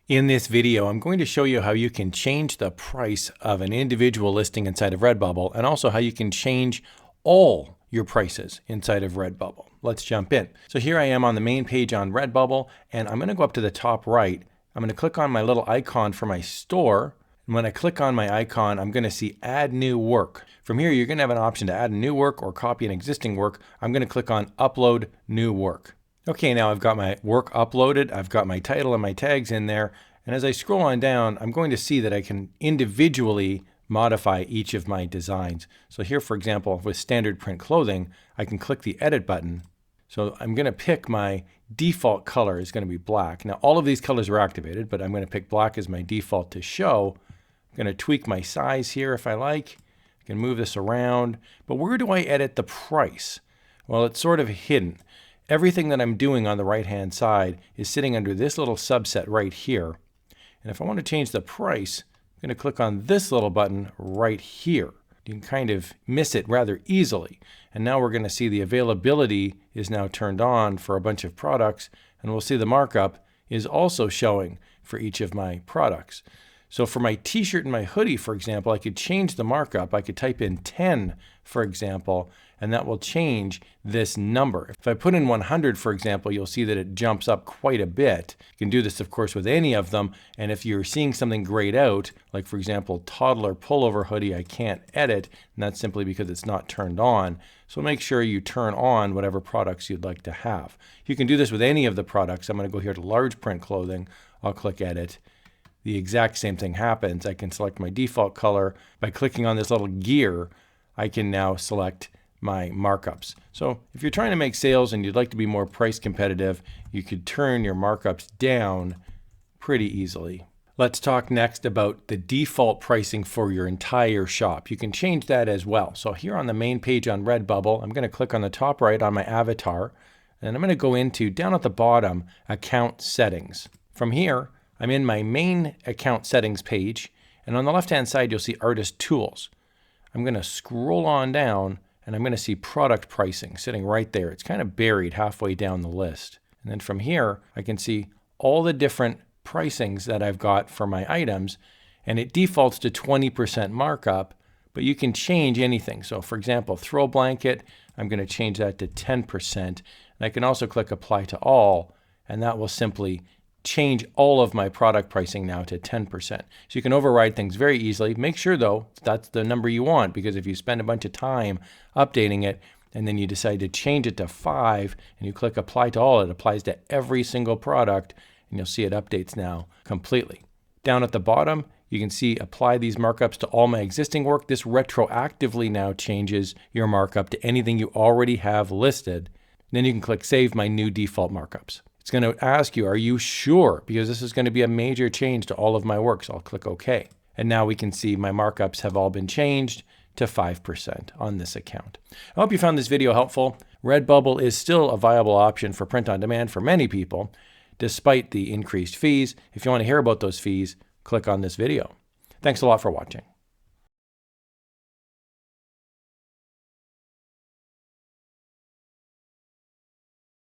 In this video, I'm going to show you how you can change the price of an individual listing inside of Redbubble, and also how you can change all your prices inside of Redbubble. Let's jump in. So here I am on the main page on Redbubble, and I'm going to go up to the top right. I'm going to click on my little icon for my store. And when I click on my icon, I'm going to see Add New Work. From here, you're going to have an option to add a new work or copy an existing work. I'm going to click on Upload New Work. Okay, now I've got my work uploaded, I've got my title and my tags in there, and as I scroll on down, I'm going to see that I can individually modify each of my designs. So here, for example, with standard print clothing, I can click the edit button. So I'm going to pick my default color is going to be black. Now all of these colors are activated, but I'm going to pick black as my default to show. I'm going to tweak my size here if I like. I can move this around, but where do I edit the price? Well, it's sort of hidden. Everything that I'm doing on the right-hand side is sitting under this little subset right here. And if I want to change the price, I'm going to click on this little button right here. You can kind of miss it rather easily. And now we're going to see the availability is now turned on for a bunch of products, and we'll see the markup is also showing for each of my products. So for my t-shirt and my hoodie, for example, I could change the markup. I could type in 10, for example, and that will change this number. If I put in 100, for example, you'll see that it jumps up quite a bit. You can do this, of course, with any of them. And if you're seeing something grayed out, like for example, toddler pullover hoodie, I can't edit, and that's simply because it's not turned on. So make sure you turn on whatever products you'd like to have. You can do this with any of the products. I'm going to go here to large print clothing. I'll click edit. The exact same thing happens. I can select my default color. By clicking on this little gear, I can now select my markups. So if you're trying to make sales and you'd like to be more price competitive, you could turn your markups down pretty easily. Let's talk next about the default pricing for your entire shop. You can change that as well. So here on the main page on Redbubble, I'm going to click on the top right on my avatar, and I'm going to go into, down at the bottom, account settings. From here, I'm in my main account settings page, and on the left-hand side, you'll see artist tools. I'm going to scroll on down, and I'm going to see product pricing sitting right there. It's kind of buried halfway down the list. And then from here, I can see all the different pricings that I've got for my items, and it defaults to 20% markup, but you can change anything. So for example, throw blanket, I'm going to change that to 10%. And I can also click apply to all, and that will simply change all of my product pricing now to 10%. So you can override things very easily. Make sure though, that's the number you want, because if you spend a bunch of time updating it and then you decide to change it to 5 and you click apply to all, it applies to every single product, and you'll see it updates now completely. Down at the bottom, you can see apply these markups to all my existing work. This retroactively now changes your markup to anything you already have listed. Then you can click save my new default markups. It's going to ask you, are you sure? Because this is going to be a major change to all of my work. So I'll click OK. And now we can see my markups have all been changed to 5% on this account. I hope you found this video helpful. Redbubble is still a viable option for print on demand for many people, despite the increased fees. If you want to hear about those fees, click on this video. Thanks a lot for watching.